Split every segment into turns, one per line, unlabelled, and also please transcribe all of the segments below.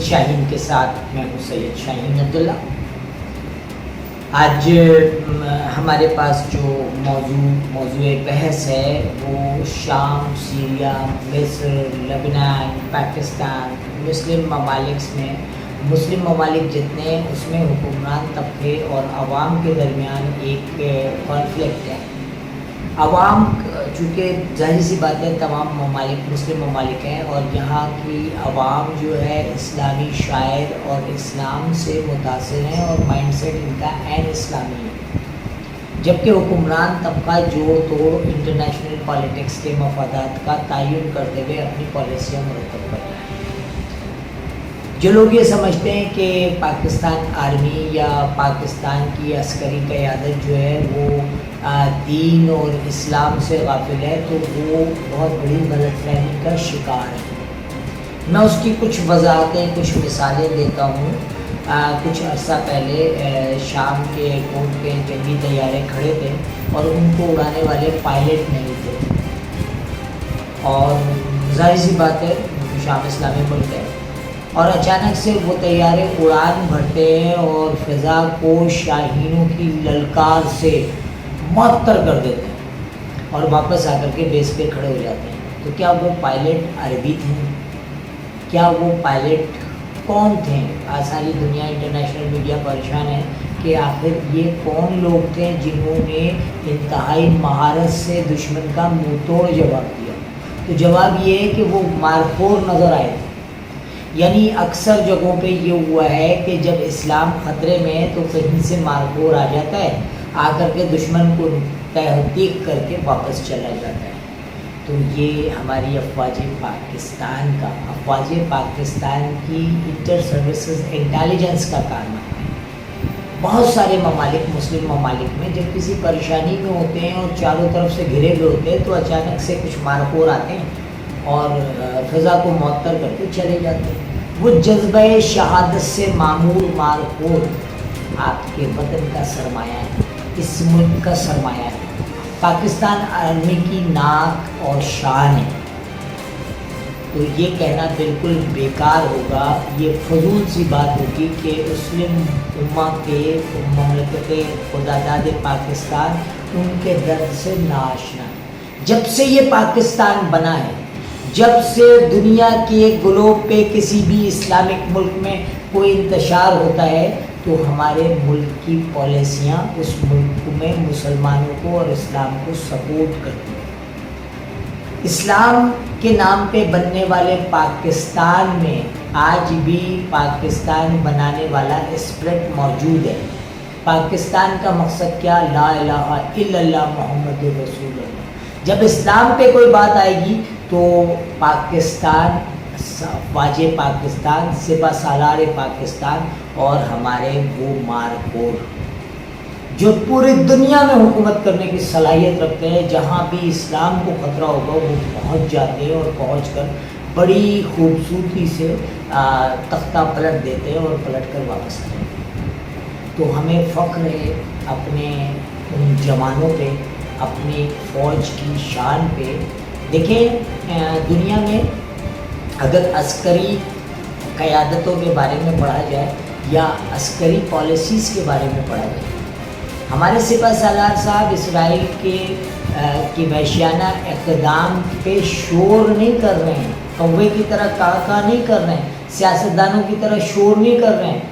شاہین کے ساتھ میں ہوں سید شاہین عبداللہ۔ آج ہمارے پاس جو موضوع بحث ہے وہ شام، سیریا، مصر، لبنان، پاکستان، مسلم ممالک جتنے اس میں حکمران طبقے اور عوام کے درمیان ایک کانفلکٹ ہے۔ عوام چونکہ ظاہر سی بات ہے تمام ممالک مسلم ممالک ہیں اور یہاں کی عوام جو ہے اسلامی شاعر اور اسلام سے متاثر ہیں اور مائنڈ سیٹ ان کا عین اسلامی ہے، جبکہ حکمران طبقہ جو تو انٹرنیشنل پالیٹکس کے مفادات کا تعین کرتے ہوئے اپنی پالیسیاں مرتب کرتا ہے۔ جو لوگ یہ سمجھتے ہیں کہ پاکستان آرمی یا پاکستان کی عسکری قیادت جو ہے وہ دین اور اسلام سے غافل ہے تو وہ بہت بڑی غلط فہمی کا شکار ہے۔ میں اس کی کچھ وضاحتیں، کچھ مثالیں دیتا ہوں۔ کچھ عرصہ پہلے شام کے ایئرپورٹ پہ جنگی طیارے کھڑے تھے اور ان کو اڑانے والے پائلٹ نہیں تھے، اور ظاہر سی بات ہے شام اسلامی ملک ہے، اور اچانک سے وہ طیارے اڑان بھرتے ہیں اور فضا کو شاہینوں کی للکار سے معطر کر دیتے ہیں اور واپس آ کر کے بیس پہ کھڑے ہو جاتے ہیں۔ تو کیا وہ پائلٹ عربی تھے؟ کیا وہ پائلٹ کون تھے؟ ساری دنیا انٹرنیشنل میڈیا پریشان ہے کہ آخر یہ کون لوگ تھے جنہوں نے انتہائی مہارت سے دشمن کا منہ توڑ جواب دیا؟ تو جواب یہ ہے کہ وہ مارخور نظر آئے تھے۔ یعنی اکثر جگہوں پہ یہ ہوا ہے کہ جب اسلام خطرے میں ہے تو کہیں سے مارخور آ جاتا ہے، آ کر کے دشمن کو تحقیق کر کے واپس چلا جاتا ہے۔ تو یہ ہماری افواج پاکستان کی انٹر سروسز انٹیلیجنس کا کارنامہ ہے۔ بہت سارے ممالک مسلم ممالک میں جب کسی پریشانی میں ہوتے ہیں اور چاروں طرف سے گھرے ہوئے ہوتے ہیں تو اچانک سے کچھ مارخور آتے ہیں اور فضا کو معطر کر کے چلے جاتے ہیں۔ وہ جذبہ شہادت سے معمور مارخور آپ کے وطن کا سرمایہ ہے، اس ملک کا سرمایہ ہے۔ پاکستان آرمی کی ناک اور شان ہے، تو یہ کہنا بالکل بیکار ہوگا، یہ فضول سی بات ہوگی کہ مسلم امہ کے مملکت خداداد پاکستان ان کے درد سے ناآشنا ہے۔ جب سے یہ پاکستان بنا ہے، جب سے دنیا کے گلوب پہ کسی بھی اسلامک ملک میں کوئی انتشار ہوتا ہے تو ہمارے ملک کی پالیسیاں اس ملک میں مسلمانوں کو اور اسلام کو سپورٹ کرتی ہیں۔ اسلام کے نام پہ بننے والے پاکستان میں آج بھی پاکستان بنانے والا اسپرٹ موجود ہے۔ پاکستان کا مقصد کیا؟ لا الہ الا اللہ محمد رسول اللہ۔ جب اسلام پہ کوئی بات آئے گی تو پاکستان، افواج پاکستان، سپہ سالار پاکستان اور ہمارے وہ مارخور جو پوری دنیا میں حکومت کرنے کی صلاحیت رکھتے ہیں، جہاں بھی اسلام کو خطرہ ہوگا وہ پہنچ جاتے ہیں اور پہنچ کر بڑی خوبصورتی سے تختہ پلٹ دیتے ہیں اور پلٹ کر واپس آ جاتے ہیں۔ تو ہمیں فخر ہے اپنے ان جوانوں پہ، اپنی فوج کی شان پہ۔ دیکھیں دنیا میں اگر عسکری قیادتوں کے بارے میں پڑھا جائے یا عسکری پالیسیز کے بارے میں پڑھا جائے، ہمارے سپہ سالار صاحب اسرائیل کی وحشیانہ اقدام پہ شور نہیں کر رہے ہیں، کوے کی طرح کاکا نہیں کر رہے ہیں، سیاستدانوں کی طرح شور نہیں کر رہے ہیں،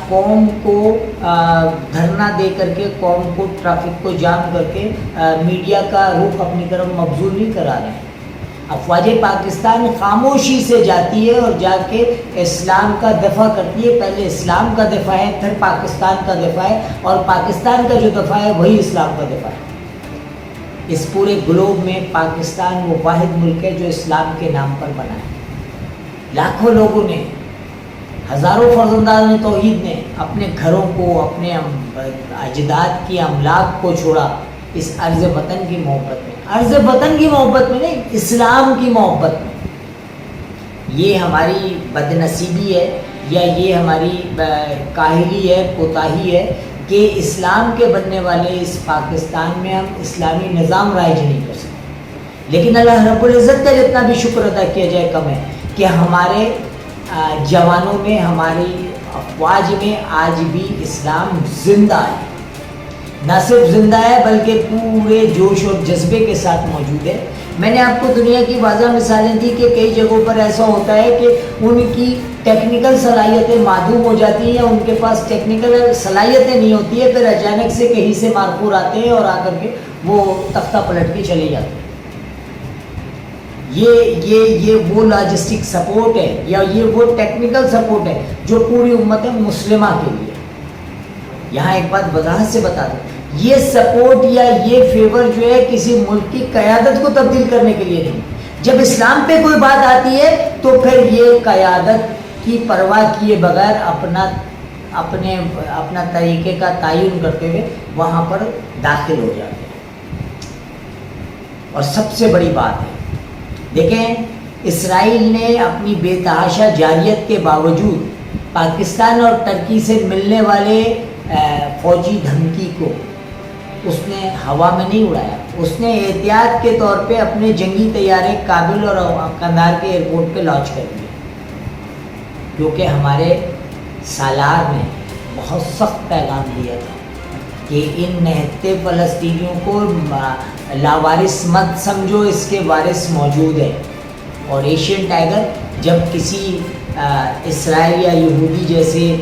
قوم کو دھرنا دے کر کے، قوم کو ٹریفک کو جام کر کے میڈیا کا رخ اپنی طرف مبذول نہیں کرا رہے ہیں۔ افواج پاکستان خاموشی سے جاتی ہے اور جا کے اسلام کا دفاع کرتی ہے۔ پہلے اسلام کا دفاع ہے، پھر پاکستان کا دفاع ہے، اور پاکستان کا جو دفاع ہے وہی اسلام کا دفاع ہے۔ اس پورے گلوب میں پاکستان وہ واحد ملک ہے جو اسلام کے نام پر بنا ہے۔ لاکھوں لوگوں نے، ہزاروں فرزندان توحید نے اپنے گھروں کو، اپنے اجداد کی املاک کو چھوڑا اس عرض وطن کی محبت میں، عرض وطن کی محبت میں نہیں، اسلام کی محبت میں۔ یہ ہماری بد نصیبی ہے یا یہ ہماری کاہلی ہے، کوتاہی ہے کہ اسلام کے بننے والے اس پاکستان میں ہم اسلامی نظام رائج نہیں کر سکتے۔ لیکن اللہ رب العزت کا جتنا بھی شکر ادا کیا جائے کم ہے کہ ہمارے جوانوں میں، ہماری افواج میں آج بھی اسلام زندہ ہے، نہ صرف زندہ ہے بلکہ پورے جوش اور جذبے کے ساتھ موجود ہے۔ میں نے آپ کو دنیا کی واضح مثالیں دی کہ کئی جگہوں پر ایسا ہوتا ہے کہ ان کی ٹیکنیکل صلاحیتیں معدوم ہو جاتی ہیں، ان کے پاس ٹیکنیکل صلاحیتیں نہیں ہوتی ہے، پھر اچانک سے کہیں سے مارپور آتے ہیں اور آ کر کے وہ تختہ پلٹ کے چلے جاتے ہیں۔ یہ وہ لاجسٹک سپورٹ ہے یا یہ وہ ٹیکنیکل سپورٹ ہے جو پوری امت مسلمہ کے لیے۔ یہاں ایک بات وضاحت سے بتا دوں، یہ سپورٹ یا یہ فیور جو ہے کسی ملک کی قیادت کو تبدیل کرنے کے لیے نہیں۔ جب اسلام پہ کوئی بات آتی ہے تو پھر یہ قیادت کی پرواہ کیے بغیر اپنا طریقے کا تعین کرتے ہوئے وہاں پر داخل ہو جاتے ہیں۔ اور سب سے بڑی بات ہے، دیکھیں اسرائیل نے اپنی بے تحاشا جارحیت کے باوجود پاکستان اور ترکی سے ملنے والے فوجی دھمکی کو اس نے ہوا میں نہیں اڑایا، اس نے احتیاط کے طور پہ اپنے جنگی طیارے کابل اور قندھار کے ایئرپورٹ پہ لانچ کر دیے، کیونکہ ہمارے سالار نے بہت سخت پیغام دیا تھا کہ ان نہتے فلسطینیوں کو لاوارث مت سمجھو، اس کے وارث موجود ہے۔ اور ایشین ٹائیگر جب کسی اسرائیل یا یہودی جیسے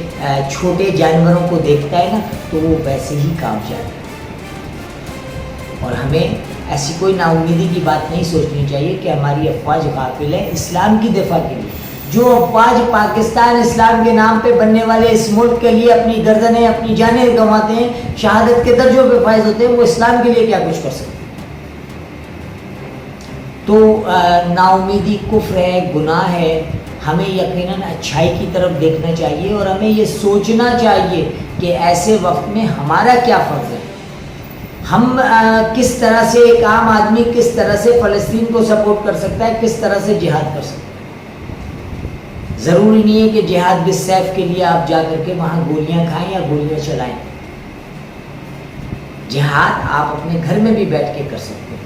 چھوٹے جانوروں کو دیکھتا ہے نا تو وہ ویسے ہی کانپ جاتا ہے۔ اور ہمیں ایسی کوئی نا امیدی کی بات نہیں سوچنی چاہیے کہ ہماری افواج غافل ہے اسلام کی دفاع کے لیے۔ جو افواج پاکستان اسلام کے نام پہ بننے والے اس ملک کے لیے اپنی گردنیں اپنی جانیں گنواتے ہیں، شہادت کے درجوں پہ فائز ہوتے ہیں، وہ اسلام کے لیے کیا کچھ کر سکتے ہیں؟ تو نا امیدی کفر ہے، گناہ ہے۔ ہمیں یقیناً اچھائی کی طرف دیکھنا چاہیے اور ہمیں یہ سوچنا چاہیے کہ ایسے وقت میں ہمارا کیا فرض ہے، ہم کس طرح سے، ایک عام آدمی کس طرح سے فلسطین کو سپورٹ کر سکتا ہے، کس طرح سے جہاد کر سکتا ہے۔ ضروری نہیں ہے کہ جہاد بالسیف کے لیے آپ جا کر کے وہاں گولیاں کھائیں یا گولیاں چلائیں۔ جہاد آپ اپنے گھر میں بھی بیٹھ کے کر سکتے ہیں۔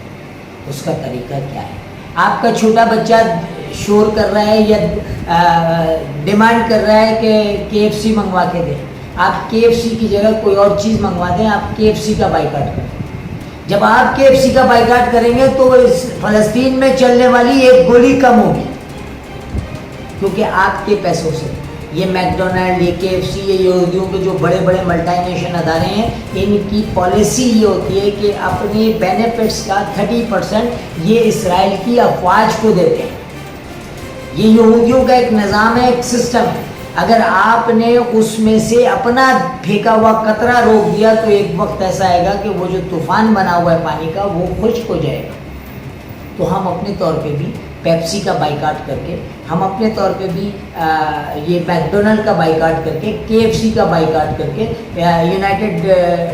اس کا طریقہ کیا ہے؟ آپ کا چھوٹا بچہ شور کر رہا ہے یا ڈیمانڈ کر رہا ہے کہ KFC منگوا کے دیں، آپ KFC کی جگہ کوئی اور چیز منگوا دیں، آپ KFC کا بائیکاٹ کریں۔ جب آپ KFC کا بائیکاٹ کریں گے تو اس فلسطین میں چلنے والی ایک گولی کم ہوگی، کیونکہ آپ کے پیسوں سے یہ میکڈونلڈ، یہ KFC، یہ یہودیوں کے جو بڑے بڑے ملٹی نیشنل ادارے ہیں، ان کی پالیسی یہ ہوتی ہے کہ اپنے بینیفٹس کا 30% یہ اسرائیل کی افواج کو دیتے ہیں۔ یہ یہودیوں کا ایک نظام ہے، ایک سسٹم ہے۔ اگر آپ نے اس میں سے اپنا پھینکا ہوا قطرہ روک دیا تو ایک وقت ایسا آئے گا کہ وہ جو طوفان بنا ہوا ہے پانی کا وہ خشک ہو جائے گا۔ تو ہم اپنے طور پہ بھی پیپسی کا بائیکاٹ کر کے، ہم اپنے طور پہ بھی یہ میکڈونلڈ کا بائیکاٹ کر کے، KFC کا بائیکاٹ کر کے، یونائٹڈ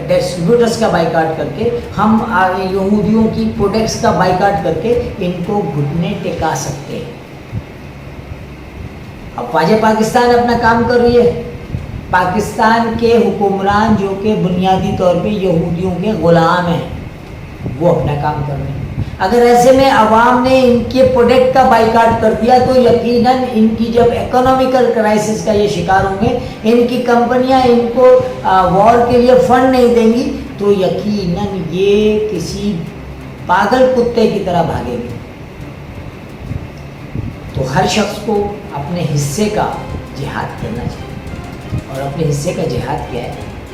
ڈسٹریبیوٹرز کا بائیکاٹ کر کے، ہم یہودیوں کی پروڈکٹس کا بائیکاٹ کر کے ان کو گھٹنے ٹکا سکتے ہیں۔ اب فوج پاکستان اپنا کام کر رہی ہے، پاکستان کے حکمران جو کہ بنیادی طور پہ یہودیوں کے غلام ہیں وہ اپنا کام کر رہے ہیں۔ اگر ایسے میں عوام نے ان کے پروڈکٹ کا بائیکاٹ کر دیا تو یقیناً ان کی جب اکنامیکل کرائسس کا یہ شکار ہوں گے، ان کی کمپنیاں ان کو وار کے لیے فنڈ نہیں دیں گی تو یقیناً یہ کسی پاگل کتے کی طرح بھاگے گی۔ تو ہر شخص کو اپنے حصے کا جہاد کرنا چاہیے، اور اپنے حصے کا جہاد کیا ہے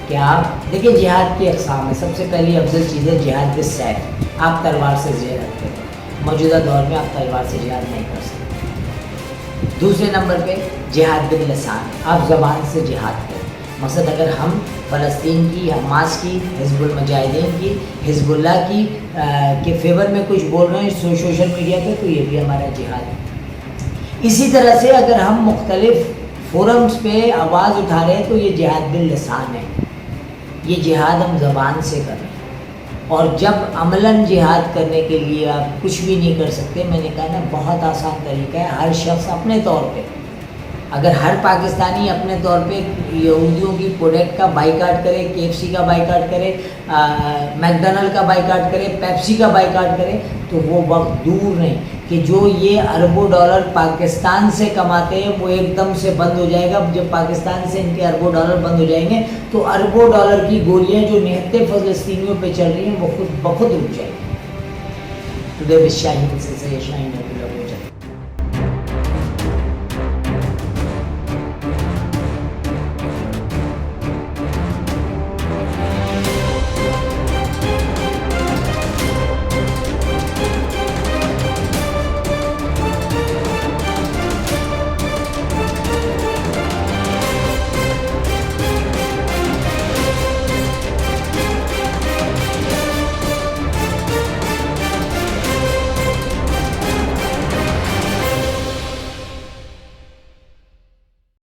کہ آپ دیکھیں جہاد کی اقسام ہے۔ سب سے پہلی افضل چیز ہے جہاد بالسیف، آپ تلوار سے جہاد کریں۔ موجودہ دور میں آپ تلوار سے جہاد نہیں کر سکتے۔ دوسرے نمبر پہ جہاد باللسان، آپ زبان سے جہاد کریں۔ مثلا اگر ہم فلسطین کی، حماس کی، حزب المجاہدین کی، حزب اللہ کی کے فیور میں کچھ بول رہے ہیں سوشل میڈیا پہ تو یہ بھی ہمارا جہاد ہے۔ اسی طرح سے اگر ہم مختلف فورمز پہ آواز اٹھا رہے ہیں تو یہ جہاد باللسان ہے، یہ جہاد ہم زبان سے کر رہے ہیں۔ اور جب عملاً جہاد کرنے کے لیے آپ کچھ بھی نہیں کر سکتے، میں نے کہا نا بہت آسان طریقہ ہے، ہر شخص اپنے طور پہ اگر ہر پاکستانی اپنے طور پہ یہودیوں کی پروڈکٹ کا بائیکاٹ کرے، KFC کا بائیکاٹ کرے، میکڈونلڈ کا بائیکاٹ کرے، پیپسی کا بائیکاٹ کرے، تو وہ وقت دور نہیں کہ جو یہ اربوں ڈالر پاکستان سے کماتے ہیں وہ ایک دم سے بند ہو جائے گا. جب پاکستان سے ان کے اربوں ڈالر بند ہو جائیں گے تو اربوں ڈالر کی گولیاں جو نہتے فلسطینیوں پہ چل رہی ہیں وہ خود بخود رک جائیں گی. ٹوڈے وش شاہین سے شاہین.